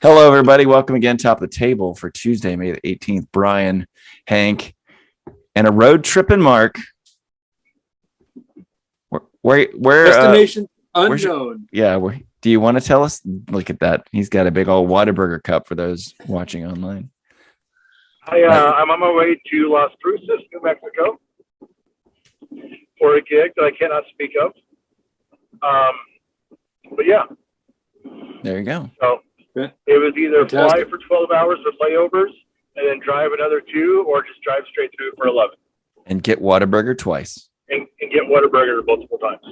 Hello, everybody. Welcome again, Top of the Table for Tuesday, May the 18th. Brian, Hank, and a road trip in Mark. Where Destination unknown. Do you want to tell us? Look at that. He's got a big old Whataburger cup for those watching online. I'm on my way to Las Cruces, New Mexico, for a gig that I cannot speak of. But yeah. There you go. So it was either fly for 12 hours with layovers and then drive another 2, or just drive straight through for 11. And get Whataburger twice. And get Whataburger multiple times.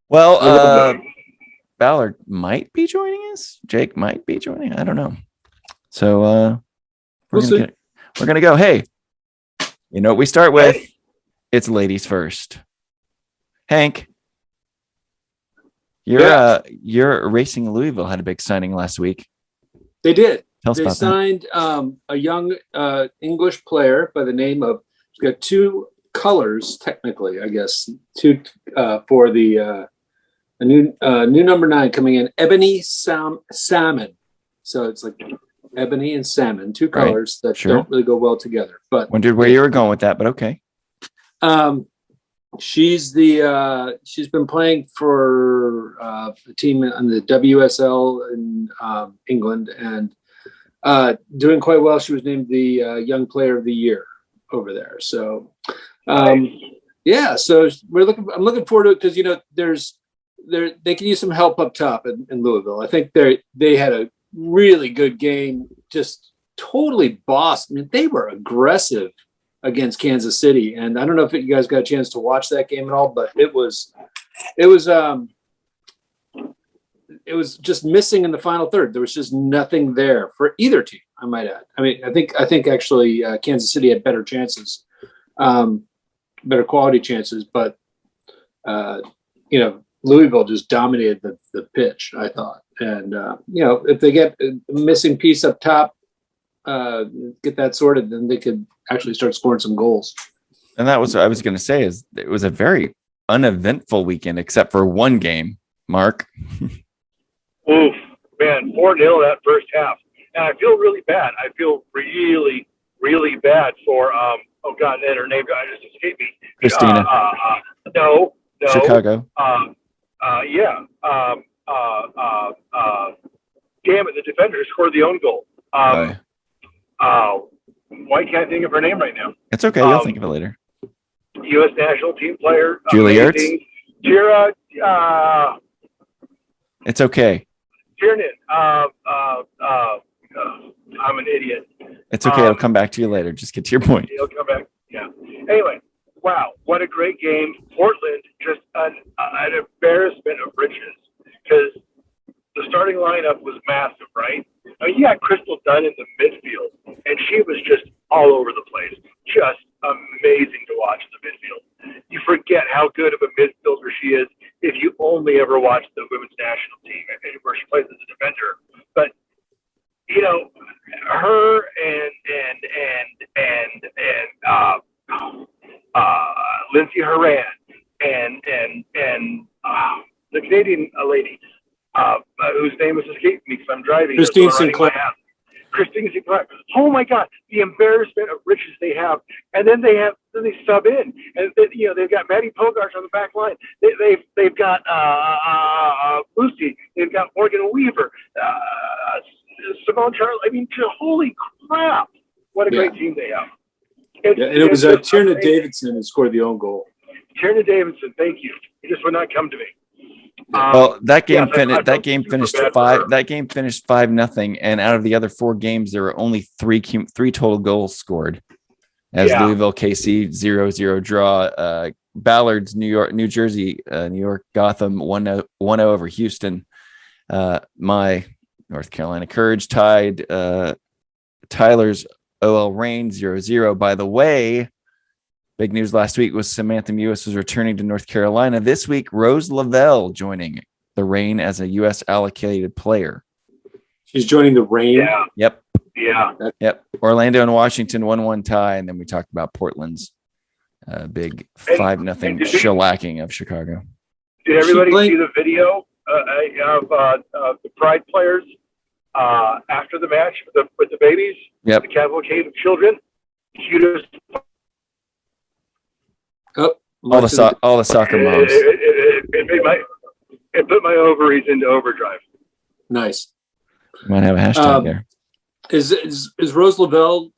Well, Ballard might be joining us. Jake might be joining. I don't know. So we're gonna go. Hey, you know what we start with? Hey. It's ladies first. Hank, your Racing Louisville had a big signing last week. They did. Tell us about signed a young English player by the name of. He's got 2 colors, technically, I guess. 2 for the new number 9 coming in, Ebony Salmon. So it's like ebony and salmon, 2 colors that don't really go well together. But wondered where you were going with that, but okay. She's been playing for the team on the NWSL in England and doing quite well. She was named the Young Player of the Year over there. So so I'm looking forward to it because they can use some help up top in Louisville. I think they had a really good game, just totally bossed. I mean, they were aggressive against Kansas City, and I don't know if you guys got a chance to watch that game at all, but it was just missing in the final third. There was just nothing there for either team, I might add. I mean, I think actually Kansas City had better chances, better quality chances, but Louisville just dominated the pitch, I thought. And if they get a missing piece up top, get that sorted, then they could actually start scoring some goals. And that was what I was going to say, is it was a very uneventful weekend except for one game. Mark. Oof, man, 4-0 that first half. And I feel really bad. I feel really, really bad for, and her name just escaped me. Christina. No. Chicago. Damn it, the defender scored the own goal. Why can't I think of her name right now? It's okay. You'll think of it later. U.S. national team player. Julie Ertz? Jira. It's okay. Tiernan. I'm an idiot. It's okay. It'll come back to you later. Just get to your point. It'll come back. Yeah. Anyway, wow, what a great game. Portland, just an embarrassment of riches, because the starting lineup was massive, right? I mean, you got Crystal Dunn in the midfield, and she was just all over the place. Just amazing to watch in the midfield. You forget how good of a midfielder she is if you only ever watch the women's national team where she plays as a defender. But her and Lindsay Horan and the Canadian lady whose name is escaping me because I'm driving. Christine Sinclair. Christine Sinclair. Oh my God, the embarrassment of riches they have, and then they sub in, and they've got Maddie Pogarch on the back line. They've got Lucy. They've got Morgan Weaver, Simone Charles. I mean, holy crap! What a great team they have. And it was Tierna Davidson who scored the own goal. Tierna Davidson, thank you. It just would not come to me. That game finished 5-0, and out of the other 4 games, there were only 3 total goals scored. As Louisville, KC 0-0 draw. Ballard's New York Gotham 1-0 over Houston. My North Carolina Courage tied Tyler's OL Reign 0-0. By the way, big news last week was Samantha Mewis was returning to North Carolina. This week, Rose Lavelle joining the Reign as a U.S. allocated player. She's joining the Reign? Yeah. Yep. Yeah. Yep. Orlando and Washington 1-1 tie, and then we talked about Portland's big 5-0 shellacking of Chicago. Did everybody see the video of the Pride players after the match with the babies, Yep. the cavalcade of children. Cutest. Oh, All the soccer moms. It put my ovaries into overdrive. Nice. Might have a hashtag there. Is Rose Lavelle?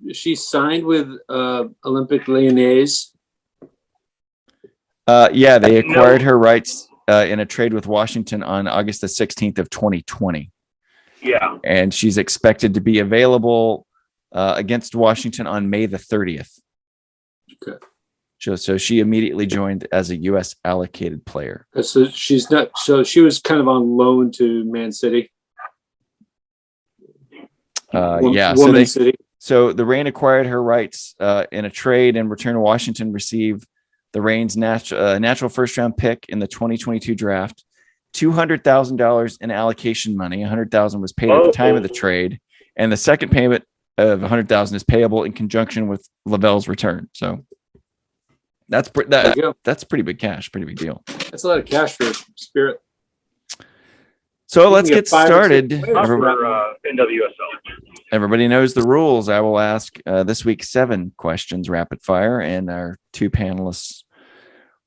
Is she signed with Olympique Lyonnais? Yeah, they acquired her rights in a trade with Washington on August the 16th of 2020. Yeah. And she's expected to be available against Washington on May the 30th. Okay. So she immediately joined as a U.S. allocated player. So she's not. So she was kind of on loan to Man City. Yeah. So the Reign acquired her rights in a trade, and return to Washington received the Reign's natural first round pick in the 2022 draft, $200,000 in allocation money. $100,000 was paid at the time of the trade, and the second payment of $100,000 is payable in conjunction with Lavelle's return. So that's pretty big cash, pretty big deal. That's a lot of cash for Spirit. So let's get started. For NWSL. Everybody knows the rules. I will ask this week 7 questions rapid fire, and our 2 panelists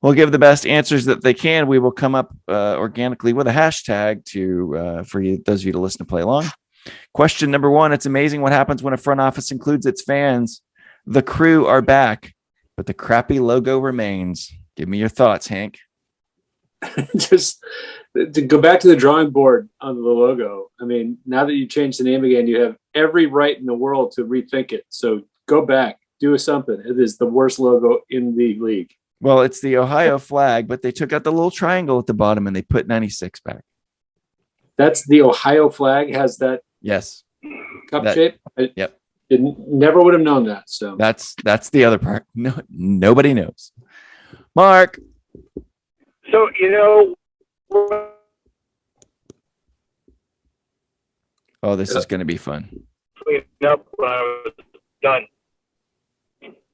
will give the best answers that they can. We will come up organically with a hashtag for you, those of you to listen to play along. Question number 1. It's amazing what happens when a front office includes its fans. The crew are back, but the crappy logo remains. Give me your thoughts, Hank. Just to go back to the drawing board on the logo. I mean, now that you changed the name again, you have every right in the world to rethink it. So go back, do something. It is the worst logo in the league. Well, it's the Ohio flag, but they took out the little triangle at the bottom and they put 96 back. That's the Ohio flag, has that Yes. cup shape. Yep. Never would have known that. So that's the other part. No, nobody knows. Mark. So, Oh, this is going to be fun. Cleaned up when I was done.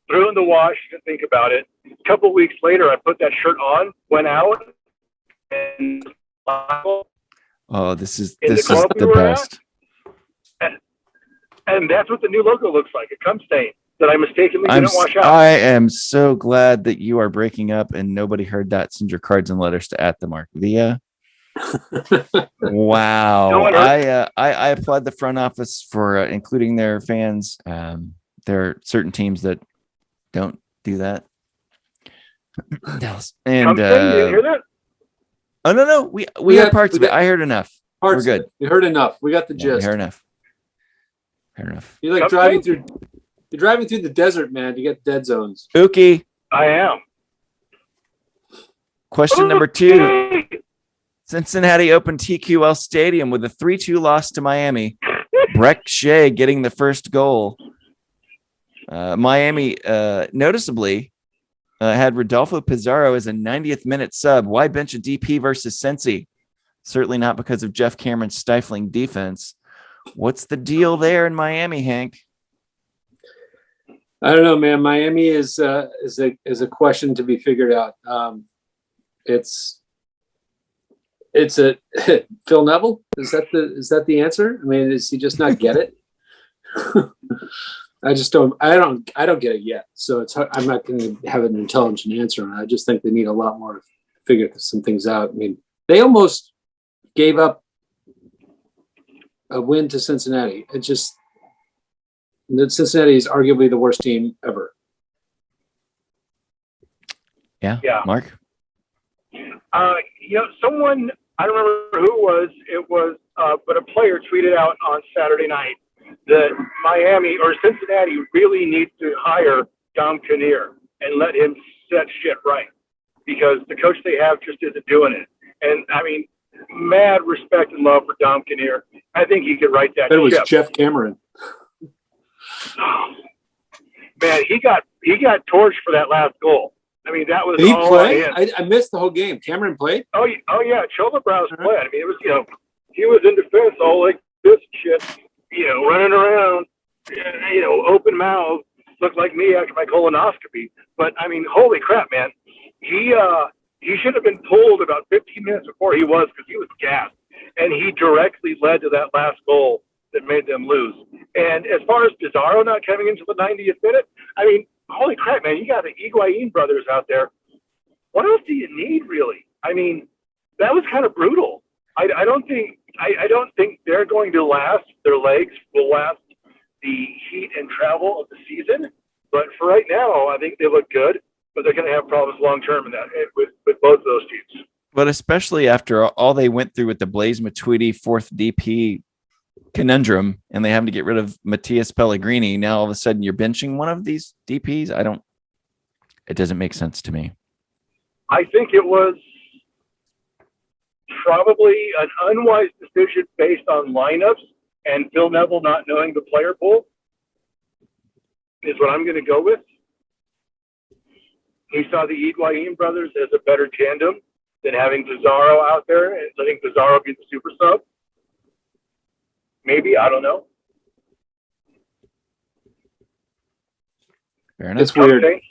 Threw in the wash, didn't think about it. A couple weeks later, I put that shirt on, went out, and this is the best. And that's what the new logo looks like, a cum stain that I mistakenly didn't wash out. I am so glad that you are breaking up and nobody heard that. Send your cards and letters to @the_Mark_Villa. Wow. No, I applaud the front office for including their fans. There are certain teams that don't do that. And cum stain, you didn't hear that? Oh no, we heard parts of it. I heard enough. We're good. We heard enough. We got the gist. We heard enough. Fair enough. You're like driving through the desert, man. You get dead zones. Ookie. I am. Question number 2. Cincinnati opened TQL Stadium with a 3-2 loss to Miami. Breck Shea getting the first goal. Miami noticeably had Rodolfo Pizarro as a 90th minute sub. Why bench a DP versus Cincy? Certainly not because of Jeff Cameron's stifling defense. What's the deal there in Miami, Hank? I don't know, man. Miami is a question to be figured out. It's a Phil Neville. Is that the answer? I mean, does he just not get it? I don't get it yet. So I'm not going to have an intelligent answer on it. I just think they need a lot more to figure some things out. I mean, they almost gave up a win to Cincinnati. Cincinnati is arguably the worst team ever. Yeah. Mark? Someone, I don't remember who it was, but a player tweeted out on Saturday night that Miami or Cincinnati really needs to hire Dom Kinnear and let him set shit right, because the coach they have just isn't doing it. And I mean, mad respect and love for Dom Kinnear. I think he could write that. But it was Jeff Cameron. Man, he got torched for that last goal. I mean, that was Did he all play? on him. I missed the whole game. Cameron played? Oh yeah, Chola-Browse played. I mean, it was, he was in defense all like this shit, running around, open mouth, looked like me after my colonoscopy. But I mean, holy crap, man. He He should have been pulled about 15 minutes before he was, because he was gassed. And he directly led to that last goal that made them lose. And as far as Pizarro not coming into the 90th minute, I mean, holy crap, man, you got the Higuain brothers out there. What else do you need, really? I mean, that was kind of brutal. I don't think they're going to last. Their legs will last the heat and travel of the season. But for right now, I think they look good. But they're going to have problems long term in that with both of those teams. But especially after all they went through with the Blaise Matuidi fourth DP conundrum, and they have to get rid of Matthias Pellegrini. Now all of a sudden you're benching one of these DPs. It doesn't make sense to me. I think it was probably an unwise decision based on lineups and Phil Neville not knowing the player pool is what I'm going to go with. He saw the Higuain brothers as a better tandem than having Pizarro out there, and letting Pizarro be the super sub. Maybe, I don't know. Fair enough. It's weird. Okay.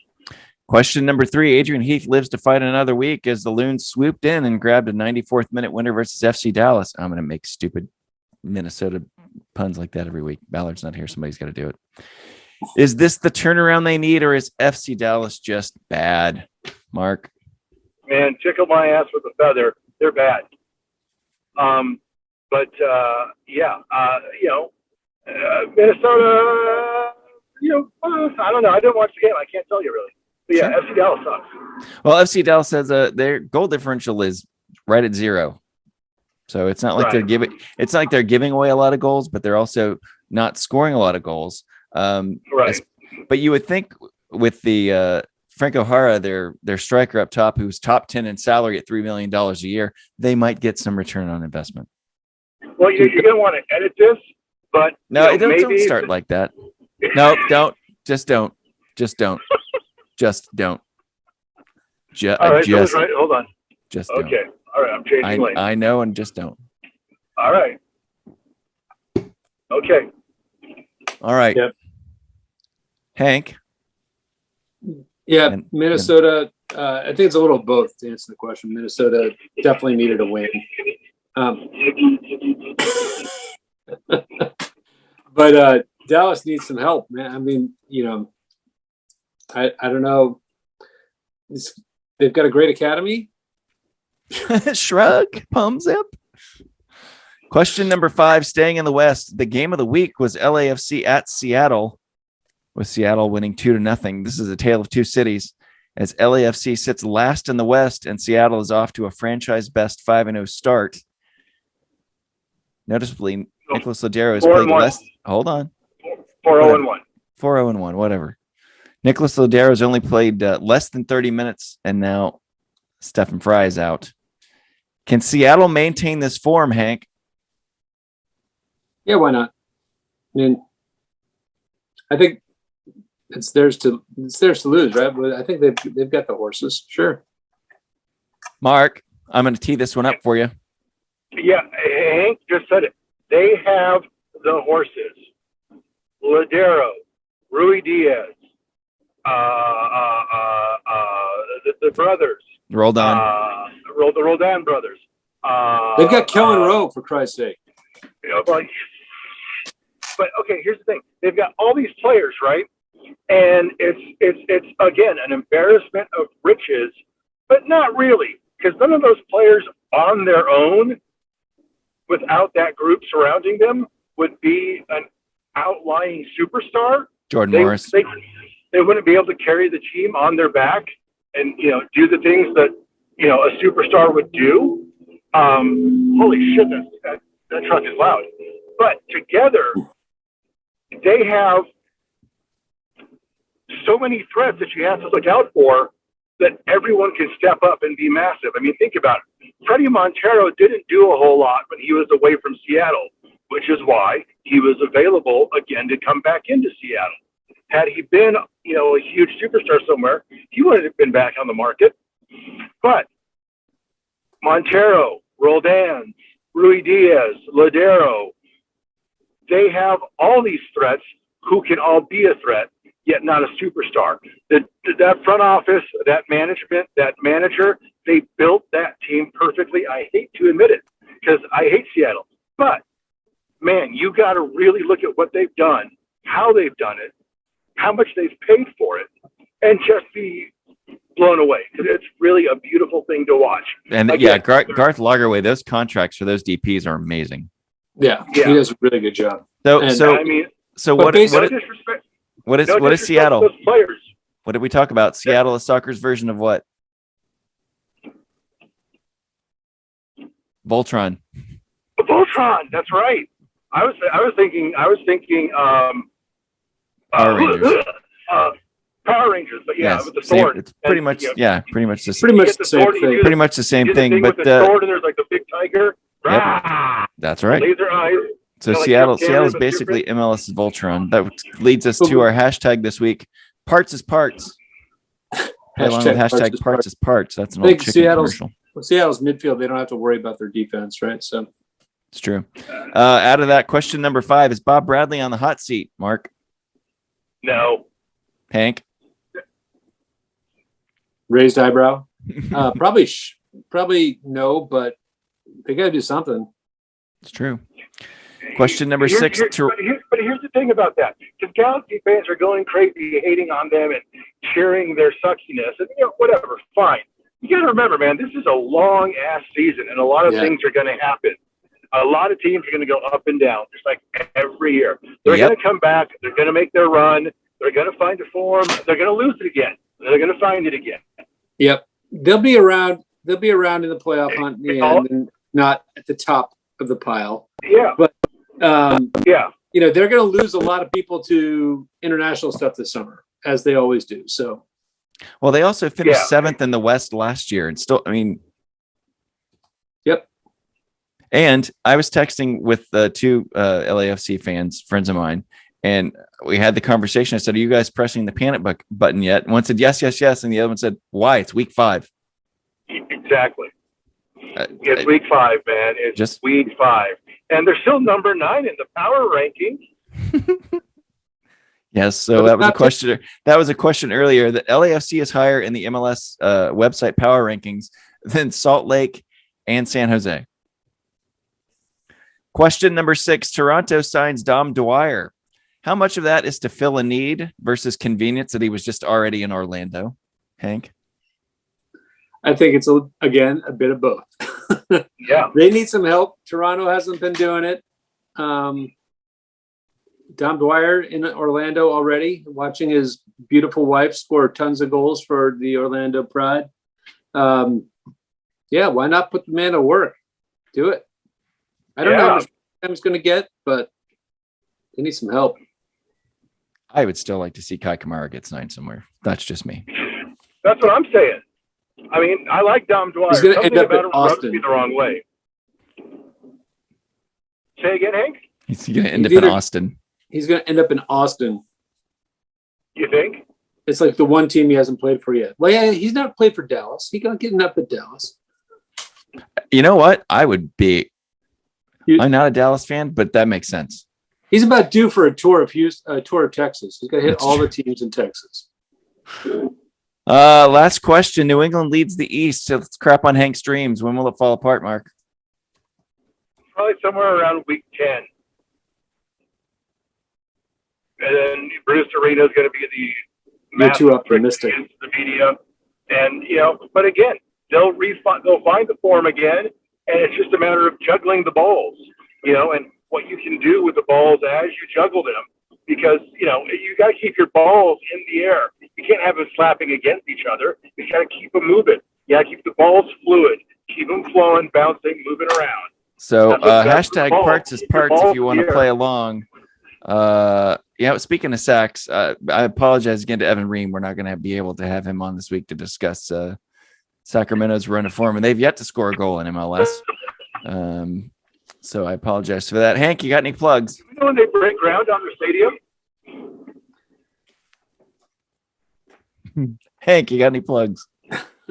Question number 3. Adrian Heath lives to fight another week as the Loons swooped in and grabbed a 94th minute winner versus FC Dallas. I'm going to make stupid Minnesota puns like that every week. Ballard's not here. Somebody's got to do it. Is this the turnaround they need, or is FC Dallas just bad? Mark? Man, tickle my ass with a feather. They're bad. Minnesota, I don't know. I didn't watch the game. I can't tell you really. But yeah, Sure. FC Dallas sucks. Well, FC Dallas says their goal differential is right at 0. So it's not like they're giving away a lot of goals, but they're also not scoring a lot of goals. Right. But you would think with the Franco Jara, their striker up top, who's top 10 in salary at $3 million a year, they might get some return on investment. Well, you're going to want to edit this, but No, maybe don't start like that. No, don't. Just don't. Just don't. Just don't. All right, that was right. Hold on. Just okay. don't. All right, I'm changing lanes. I know, and just don't. All right. Okay. All right. Yep. Hank. Yeah, Minnesota. I think it's a little of both to answer the question. Minnesota definitely needed a win. But Dallas needs some help, man. I mean, I don't know. They've got a great academy. Shrug, palms up. Question number 5, staying in the West. The game of the week was LAFC at Seattle, with Seattle winning 2-0. This is a tale of two cities, as LAFC sits last in the West and Seattle is off to a franchise best 5-0 start. Noticeably, Nicholas Lodeiro has played less. Hold on. 4-0-1. 4-0-1, whatever. Nicholas Lodeiro has only played less than 30 minutes, and now Stephen Fry is out. Can Seattle maintain this form, Hank? Yeah, why not? I mean, I think it's theirs to lose, right? But I think they've got the horses. Sure. Mark, I'm going to tee this one up for you. Yeah, Hank just said it. They have the horses. Ladero, Rui Diaz, the brothers. Roldan. The Roldan brothers. They've got Kellen Rowe, for Christ's sake. But okay, here's the thing. They've got all these players, right? And it's again an embarrassment of riches, but not really, because none of those players on their own, without that group surrounding them, would be an outlying superstar. Jordan Morris. They wouldn't be able to carry the team on their back and do the things that a superstar would do. Holy shit, that truck is loud. But together, they have so many threats that you have to look out for, that everyone can step up and be massive. I mean, think about it. Freddie Montero didn't do a whole lot when he was away from Seattle, which is why he was available again to come back into Seattle. Had he been, a huge superstar somewhere, he wouldn't have been back on the market. But Montero, Roldan, Rui Diaz, Ladero, they have all these threats who can all be a threat, yet not a superstar. That front office, that management, that manager, they built that team perfectly. I hate to admit it because I hate Seattle. But, man, you got to really look at what they've done, how they've done it, how much they've paid for it, and just be blown away. It's really a beautiful thing to watch. And again, Garth Lagerwey, those contracts for those DPs are amazing. Yeah, he does a really good job. What is Seattle? Players. What did we talk about? Seattle is soccer's version of what? Voltron. Voltron. That's right. I was thinking. Power Rangers. Power Rangers, but yes, with the sword. It's pretty much, pretty much the same thing. But the sword, and there's like the big tiger. Yep, that's right. Laser eyes. So Seattle's basically MLS's Voltron. That leads us to our hashtag this week. Parts is parts. Along with hashtag parts is parts. That's an old chicken commercial. Seattle's midfield, they don't have to worry about their defense, right? So it's true. Out of that, question number 5, is Bob Bradley on the hot seat? Mark? No. Hank? Raised eyebrow? Probably no, but they got to do something. It's true. Question number 6. But here's the thing about that. Because Galaxy fans are going crazy, hating on them and cheering their suckiness. And, whatever, fine. You got to remember, man, this is a long-ass season, and a lot of things are going to happen. A lot of teams are going to go up and down, just like every year. They're going to come back. They're going to make their run. They're going to find a form. They're going to lose it again. They're going to find it again. Yep. They'll be around in the playoff hunt in the end, and not at the top of the pile. Yeah. But, they're going to lose a lot of people to international stuff this summer, as they always do. So, well, they also finished 7th in the West last year, and still, Yep. And I was texting with 2 LAFC fans, friends of mine, and we had the conversation. I said, "Are you guys pressing the panic button yet?" And one said, "Yes, yes, yes," and the other one said, "Why? It's week 5." Exactly. It's week 5, man. It's just week 5, and they're still number 9 in the power rankings. Yes. So that was a question. That was a question earlier. That LAFC is higher in the MLS website power rankings than Salt Lake and San Jose. Question number 6. Toronto signs Dom Dwyer. How much of that is to fill a need versus convenience that he was just already in Orlando? Hank? I think it's, again, a bit of both. Yeah. They need some help. Toronto hasn't been doing it. Dom Dwyer in Orlando already, watching his beautiful wife score tons of goals for the Orlando Pride. Why not put the man to work? Do it. I don't know how much time he's going to get, but they need some help. I would still like to see Kai Kamara get signed somewhere. That's just me. That's what I'm saying. I mean, I like Dom Dwyer. He's going to end up in Austin. The wrong way. Say again, Hank? He's going to end up in Austin. He's going to end up in Austin. You think? It's like the one team he hasn't played for yet. Well, yeah, he's not played for Dallas. He's going to get up at Dallas. You know what? I would be. I'm not a Dallas fan, but that makes sense. He's about due for a tour of Houston, a tour of Texas. He's going to hit all the teams in Texas. Last question. New England leads the East. So let's crap on Hank's dreams. When will it fall apart, Mark? Probably somewhere around week 10. And then Bruce Arena is going to be the You're too optimistic. The media, and but again, they'll find the form again, and it's just a matter of juggling the balls, and what you can do with the balls as you juggle them, because you got to keep your balls in the air. You can't have them slapping against each other. You got to keep them moving. You got to keep the balls fluid, keep them flowing, bouncing, moving around. So hashtag parts is parts if you want to play along. Speaking of sacks, I apologize again to Evan Ream. We're not going to be able to have him on this week to discuss Sacramento's run of form, and they've yet to score a goal in MLS. So I apologize for that. Hank, you got any plugs? Do you know when they break ground on the stadium? Hank, you got any plugs?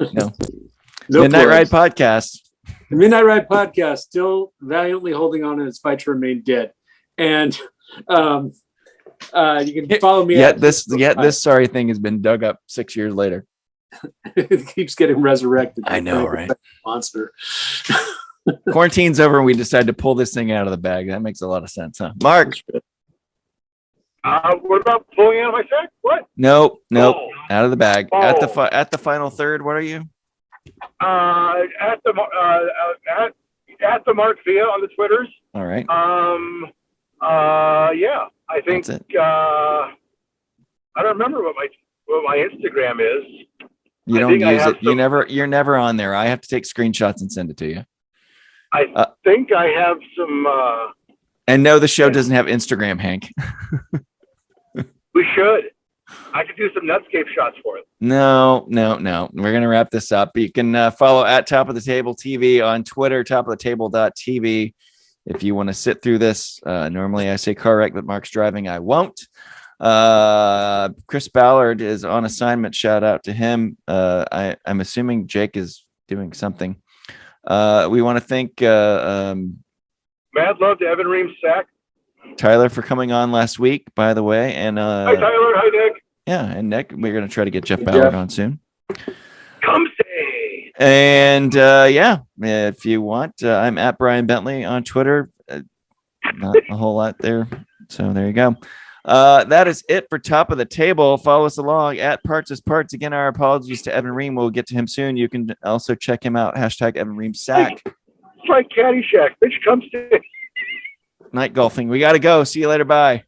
No. No Midnight plugs. Ride Podcast. The Midnight Ride Podcast still valiantly holding on in its fight to remain dead. And you can follow me. This sorry thing has been dug up 6 years later. It keeps getting resurrected. I know, right? Monster. Quarantine's over and we decide to pull this thing out of the bag. That makes a lot of sense, huh? Mark? What about pulling out of my sack? What? Nope. Oh. Out of the bag. Oh. At the final third, what are you? At the Mark Via on the Twitters. All right. Yeah, I think I don't remember what my Instagram is. You don't use it. You're never on there. I have to take screenshots and send it to you. I think I have some. And no, the show doesn't have Instagram, Hank. We should. I could do some Netscape shots for it. No. We're going to wrap this up. You can follow at Top of the Table TV on Twitter, topoftheTable.tv. If you want to sit through this, normally I say car wreck, but Mark's driving. I won't. Chris Ballard is on assignment. Shout out to him. I'm assuming Jake is doing something. We want to thank mad love to Evan Reams Sack. Tyler for coming on last week, by the way. And hi Tyler, hi Nick. Yeah, and Nick, we're going to try to get Jeff Ballard on soon. Come say. And if you want, I'm at Brian Bentley on Twitter. Not a whole lot there. So there you go. That is it for Top of the Table. Follow us along at Parts as Parts. Again, our apologies to Evan Ream. We'll get to him soon. You can also check him out. Hashtag Evan Ream Sack. It's like Caddyshack. Bitch, come stay. Night golfing. We got to go. See you later. Bye.